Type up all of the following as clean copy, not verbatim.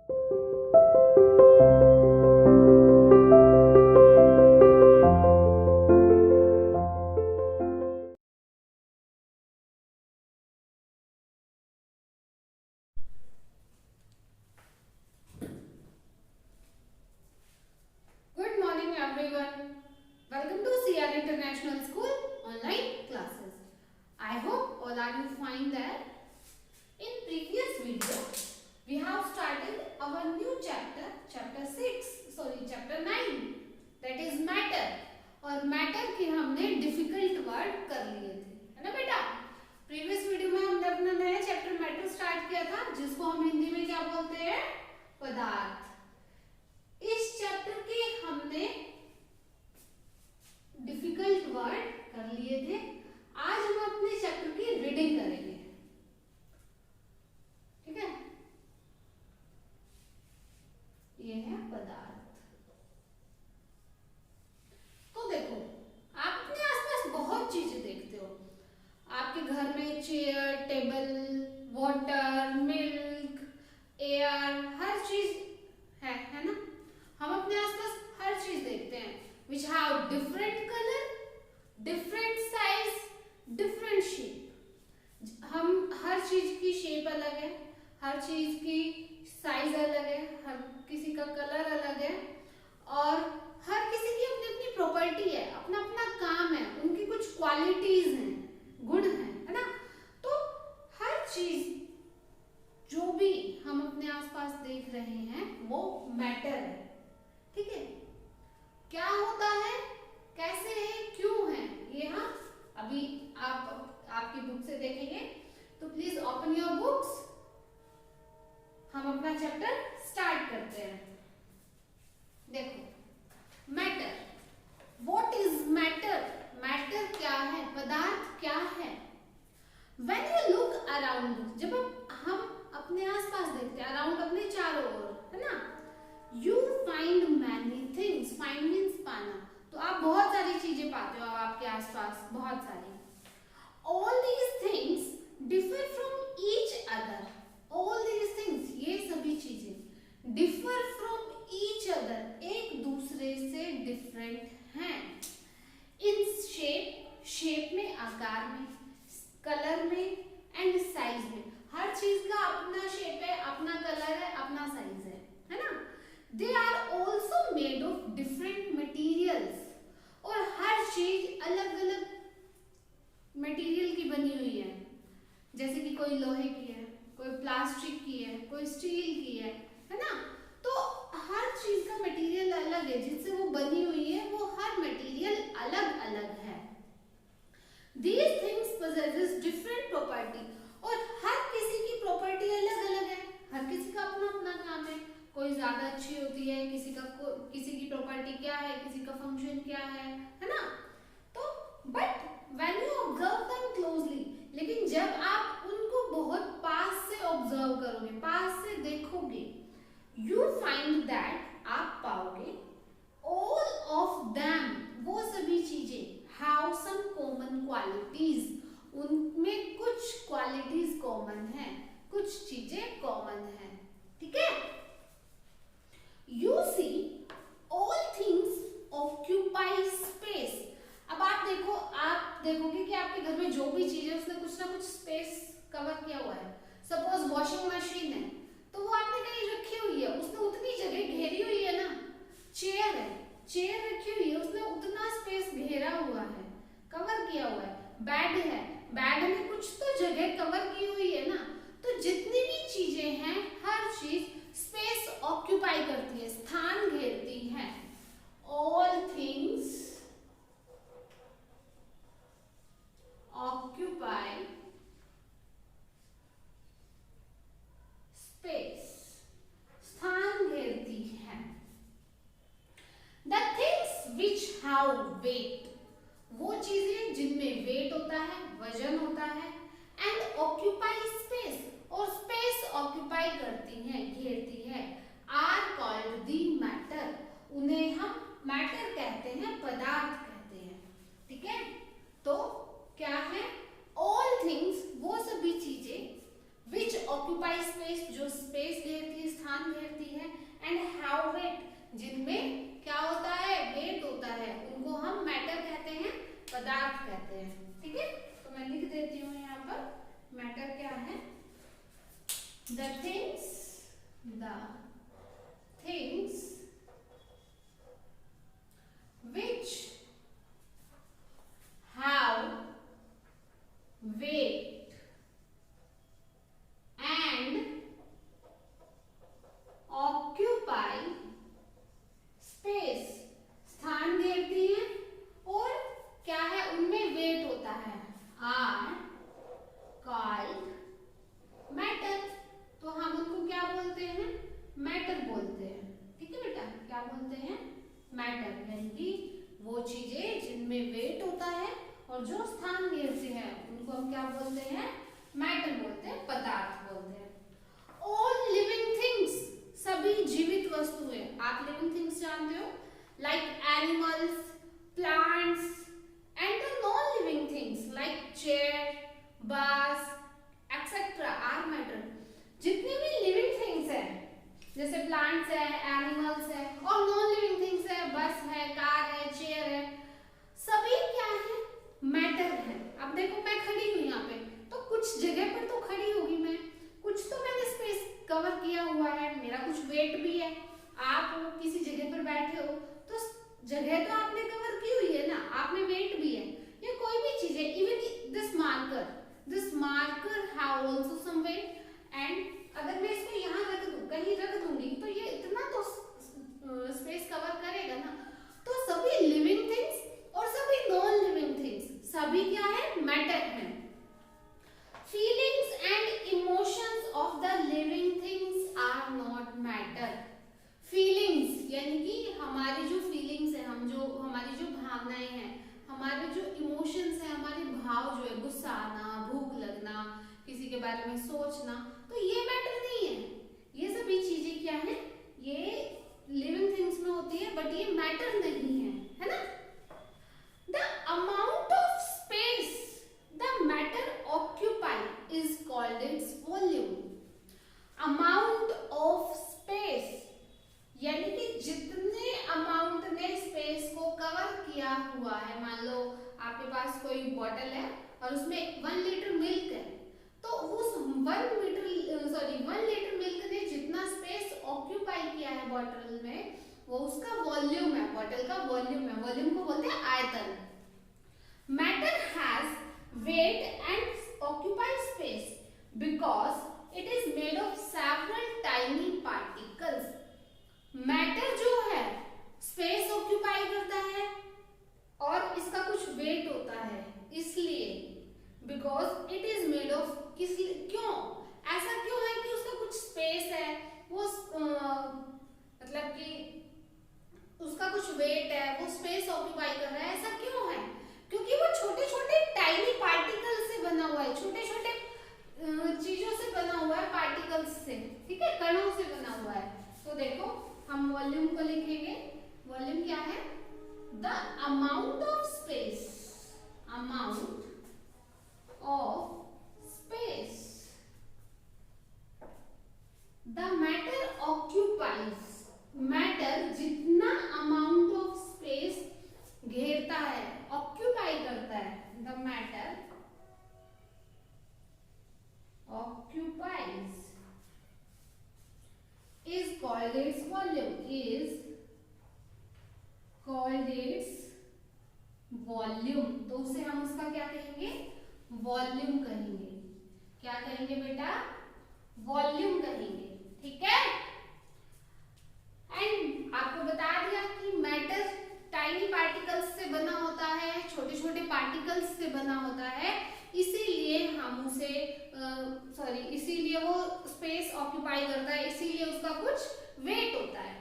Good morning everyone. Welcome to CR International School online classes. I hope all are you fine there. In previous video, we have started our new chapter, chapter 9, that is matter. और matter के हमने difficult word कर लिए थे, है ना बेटा? Previous video में हमने अपना नया चैप्टर मैटर स्टार्ट किया था, जिसको हम हिंदी में क्या बोलते हैं? पदार्थ। इस चैप्टर के हमने डिफिकल्ट वर्ड कर लिए थे। आज हम अपने चैप्टर की रीडिंग करेंगे, ठीक है? ये है पदार्थ। तो देखो, आप अपने आसपास बहुत चीजें देखते हो। आपके घर में chair, table, water, milk, air, हर चीज है ना? हम अपने आसपास हर चीज देखते हैं, which have different color, different size, different shape. हम हर चीज की शेप अलग है, हर चीज की साइज अलग है, हर किसी का कलर अलग है, और हर किसी की अपनी अपनी प्रॉपर्टी है, अपना अपना काम है, उनकी कुछ क्वालिटीज हैं, गुण हैं, है ना? तो हर चीज जो भी हम अपने आसपास देख रहे हैं वो मैटर है, ठीक है? क्या होता है, कैसे है, क्यों है, ये हम अभी आपकी बुक से देखेंगे। तो प्लीज ओपन योर बुक्स। हम अपना चैप्टर स्टार्ट करते हैं। देखो, matter, what is matter? Matter क्या है, पदार्थ क्या है? व्हेन यू लुक अराउंड, जब हम अपने आसपास देखते हैं, अराउंड अपने चारों ओर, है ना? You find many things. Find means पाना। तो आप बहुत सारी चीजें पाते हो आपके आसपास, बहुत सारी। All these things differ from each other. All these things, ये सभी चीजें differ from each other, एक दूसरे से different हैं। In shape में, आकार में, कलर में, and size में। हर चीज का अपना शेप है, अपना कलर है, अपना साइज है ना? They are also made of different materials. और हर चीज अलग अलग मटेरियल की बनी हुई है, जैसे कि कोई लोहे की है, कोई प्लास्टिक की है, कोई स्टील की है ना? तो हर चीज का मटेरियल अलग है, जिससे वो बनी हुई है, वो हर मटेरियल अलग अलग है। These things possesses different property. और हर किसी की प्रॉपर्टी अलग अलग है, हर किसी का अपना अपना काम है। कोई ज्यादा अच्छी होती है, किसी की प्रॉपर्टी क्या है, किसी का फंक्शन क्या है ना? तो but when you observe them closely, लेकिन जब आप उनको बहुत पास से ऑब्जर्व करोगे, पास से देखोगे, यू फाइंड दैट, आप पाओगे, ऑल ऑफ देम, वो सभी चीजें, हैव सम कॉमन क्वालिटीज, उनमें कुछ क्वालिटीज कॉमन है, कुछ चीजें कॉमन है, ठीक है? You see, all things occupy space. अब आप देखोगे कि आपके घर में जो भी चीज है उसने कुछ ना कुछ स्पेस कवर किया हुआ है। सपोज वॉशिंग मशीन है, तो वो आपने कहीं रखी हुई है, उसने उतनी जगह घेरी हुई है ना। चेयर है, चेयर रखी हुई है, उसने उतना स्पेस घेरा हुआ है, कवर किया हुआ है। बेड है, बेड ने कुछ तो जगह कवर की हुई है ना। तो जितनी भी चीजें हैं, हर चीज स्पेस ऑक्यूपाई करती है, स्थान घेरती है। ऑल थिंग्स ऑक्यूपाई स्पेस, स्थान घेरती है। The things which have weight, वो चीजें जिनमें वेट होता है, वजन होता है, एंड ऑक्यूपाई स्पेस, और स्पेस ऑक्यूपाई करती है, घेरती है, आर कॉल्ड दी मैटर, उन्हें हम मैटर कहते हैं, पदार्थ कहते हैं, ठीक है? तो क्या है? ऑल थिंग्स, वो सभी चीजें, विच ऑक्यूपाई स्पेस, जो स्पेस घेरती है, स्थान घेरती एंड हैव वेट, जिनमें क्या होता है, वेट होता है, उनको हम मैटर कहते हैं, पदार्थ कहते हैं। ठीक है, तो मैं लिख देती हूँ यहाँ पर मैटर क्या है, the things which have weight and occupy space, स्थान घेरती हैं और क्या है, उनमें वेट होता है, are called matter। तो हम उनको क्या बोलते हैं, मैटर बोलते हैं। ठीक है बेटा, क्या बोलते हैं, मैटर, यानी कि वो चीजें जिनमें वेट होता है और जो स्थान घेरते हैं उनको हम क्या बोलते हैं, मैटर बोलते हैं, पदार्थ बोलते हैं। ऑल लिविंग थिंग्स, सभी जीवित वस्तुएं, आप लिविंग थिंग्स जानते हो, like animals, plants and the non living things like chair, बास एक्सेट्रा आर मैटर। जितनी भी लिविंग थिंग्स है, जैसे प्लांट्स है, एनिमल्स है और नॉन लिविंग थिंग्स है, बस है, कार है, चेयर है, सभी क्या है, मैटर है। अब देखो मैं खड़ी हूँ यहाँ पे, तो कुछ जगह पर तो खड़ी होगी मैं, कुछ तो मैंने स्पेस कवर किया हुआ है, मेरा कुछ वेट भी है। आप किसी जगह पर बैठे हो तो जगह तो आपने कवर की हुई है ना, आप में वेट भी है। या कोई भी चीज है, even this marker have also some weight, and अगर मैं इसको यहाँ रख दूं, कहीं रख दूंगी, तो ये इतना तो स्पेस कवर करेगा ना। तो सभी लिविंग थिंग्स और सभी नॉन लिविंग थिंग्स, सभी क्या है, मैटर है। Feelings and emotions of the living things are not matter. Feelings यानी कि हमारी जो फीलिंग्स है, हमारी जो भावनाएं हैं, हमारे जो इमोशंस है, हमारे भाव जो है, गुस्सा आना, भूख लगना, किसी के बारे में सोचना, तो ये मैटर नहीं है। ये सभी चीजें क्या है, ये लिविंग थिंग्स में होती है, बट ये मैटर नहीं है ना। The amount of space the matter occupy is called its volume. Amount of space यानी कि जितने अमाउंट ने स्पेस को कवर किया हुआ है, मान लो आपके पास कोई बॉटल है और उसमें 1 लीटर मिल्क है, तो उस 1 लीटर मिल्क ने जितना स्पेस ऑक्यूपाई किया है बॉटल में, वो उसका वॉल्यूम है, बॉटल का वॉल्यूम है। वॉल्यूम को बोलते हैं आयतन। Matter has weight and occupy space because it is made of several tiny particles. Matter जो है स्पेस ऑक्यूपाई करता है और इसका कुछ वेट होता है, इसलिए because it is made of, क्यों ऐसा क्यों है कि उसका कुछ स्पेस है, वो मतलब कि उसका कुछ वेट है, वो स्पेस ऑक्यूपाई कर रहा है, ऐसा क्यों है, क्योंकि वो छोटे छोटे टाइनी पार्टिकल से बना हुआ है, छोटे छोटे चीजों से बना हुआ है, पार्टिकल्स से, ठीक है, कणों से बना हुआ है। तो देखो हम वॉल्यूम को लिखेंगे, वॉल्यूम क्या है, the amount of space, amount of space the matter occupies, matter जितना अमाउंट ऑफ स्पेस घेरता है, ऑक्यूपाई करता है, the matter occupies is called its volume, is called its volume। तो उसे हम उसका क्या कहेंगे, वॉल्यूम कहेंगे। क्या कहेंगे बेटा, वॉल्यूम कहेंगे, ठीक है। एंड आपको बता दिया कि मैटर टाइनी पार्टिकल्स से बना होता है, छोटे छोटे पार्टिकल्स से बना होता है, इसीलिए हम उसे इसीलिए वो स्पेस ऑक्यूपाई करता है, इसीलिए उसका कुछ वेट होता है।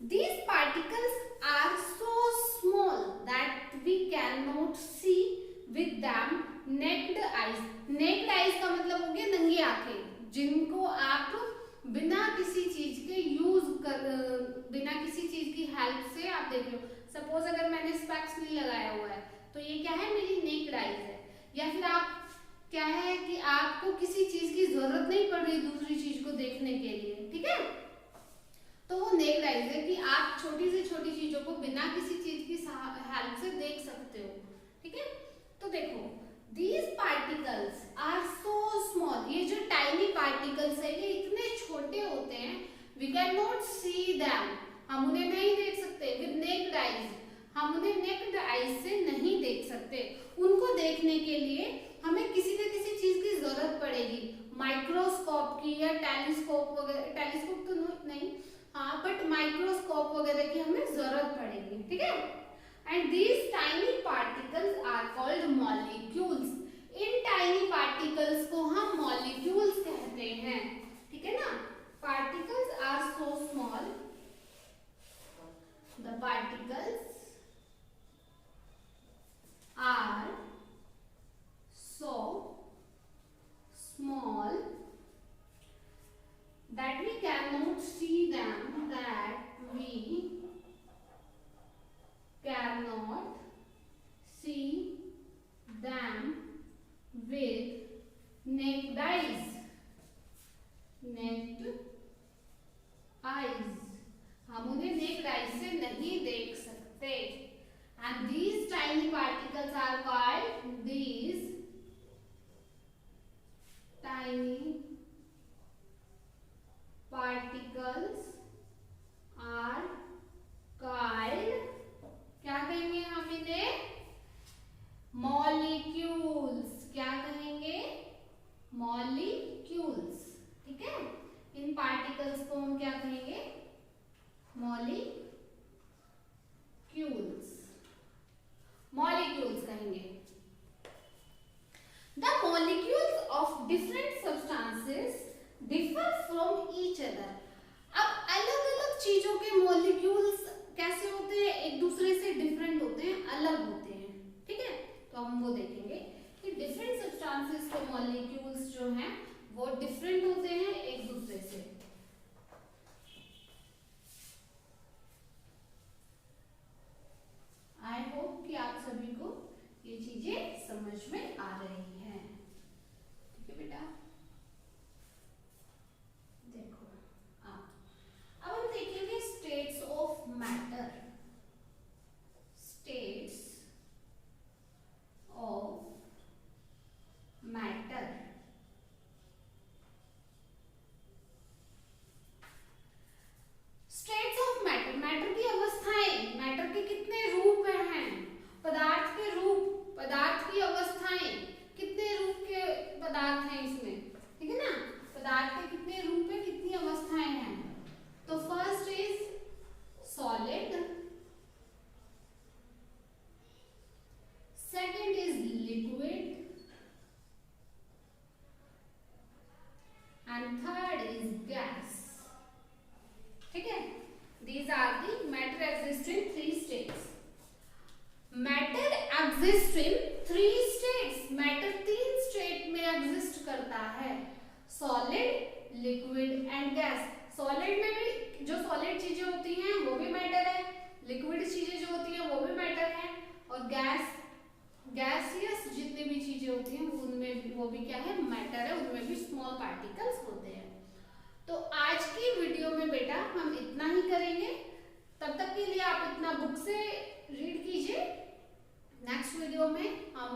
These particles are so small that we cannot see with them naked eyes। naked eyes का मतलब हो गया नंगी आंखें, जिनको आप बिना किसी चीज के बिना किसी चीज की हेल्प से आप देख लो। सपोज अगर मैंने स्पेक्स नहीं लगाया हुआ है, तो ये क्या है, मेरी नेक्ड आईज है। या फिर आप क्या है कि आपको किसी चीज की जरूरत नहीं पड़ रही दूसरी चीज को देखने के लिए, ठीक है। तो वो नेक्ड आइज है कि आप छोटी से छोटी चीजों को बिना किसी चीज की हेल्प से देख सकते हो, ठीक है। तो देखो these particles are so small, ये जो tiny particles है ये इतने छोटे होते हैं, we cannot see them, हम उन्हें नहीं देख सकते with naked eyes, हम उन्हें naked eyes से नहीं देख सकते। उनको देखने के लिए हमें किसी न किसी चीज की जरूरत पड़ेगी, माइक्रोस्कोप की या टेलीस्कोप वगैरह, टेलीस्कोप तो नहीं, हाँ बट माइक्रोस्कोप वगैरह की हमें जरूरत पड़ेगी, ठीक है। And these tiny particles are called molecules. In tiny particles को हम molecules कहते हैं, ठीक है ना। Particles are so small. The particles are so small that we cannot see them, that we cannot see them with naked eyes. Naked eyes, हम उन्हें naked eyes से नहीं देख सकते। And these tiny particles are called, these tiny particles are called, क्या कहेंगे हम इन्हें, मॉलिक्यूल्स, क्या कहेंगे, मॉलिक्यूल्स, ठीक है। इन पार्टिकल्स को हम क्या कहेंगे, मॉलिक्यूल्स, मॉलिक्यूल्स कहेंगे। The molecules of different substances differ from each other. अब अलग अलग चीजों के मॉलिक्यूल्स कैसे होते हैं, एक दूसरे से डिफरेंट होते हैं, अलग होते हैं, ठीक है। तो हम वो देखेंगे कि डिफरेंट सब्सटेंसेस के मॉलिक्यूल्स जो हैं वो डिफरेंट होते हैं एक दूसरे से। आई होप कि आप सभी को ये चीजें समझ में आ रही हैं, ठीक है बेटा। देखो अब हम देखेंगे states of matter, states of matter. States of matter, matter की अवस्थाएं, मैटर के कितने रूप हैं, पदार्थ के रूप, पदार्थ की अवस्थाएं, कितने रूप के पदार्थ हैं इसमें, ठीक है ना। पदार्थ के कितने रूप हैं, कितनी अवस्थाएं हैं। तो first is solid, second is liquid and third is gas, ठीक है। These are the matter exist in three states. Matter exist in three states, matter तीन स्टेट में एग्जिस्ट करता है, solid, liquid and gas. Solid में भी जो solid चीजें होती हैं वो भी मैटर है, लिक्विड चीजें जो होती हैं वो भी मैटर है, और गैसियस जितनी भी चीजें होती हैं उनमें भी, वो भी क्या है, मैटर है, उनमें भी स्मॉल पार्टिकल्स होते हैं। तो आज की वीडियो में बेटा हम इतना ही करेंगे, तब तक के लिए आप इतना बुक से रीड कीजिए। नेक्स्ट वीडियो में हम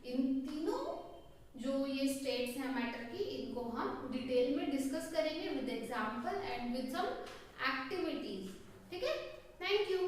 इन तीनों जो ये स्टेट्स हैं मैटर की, इनको हम डिटेल में डिस्कस करेंगे with example and with some activities, ठीक है। Thank you.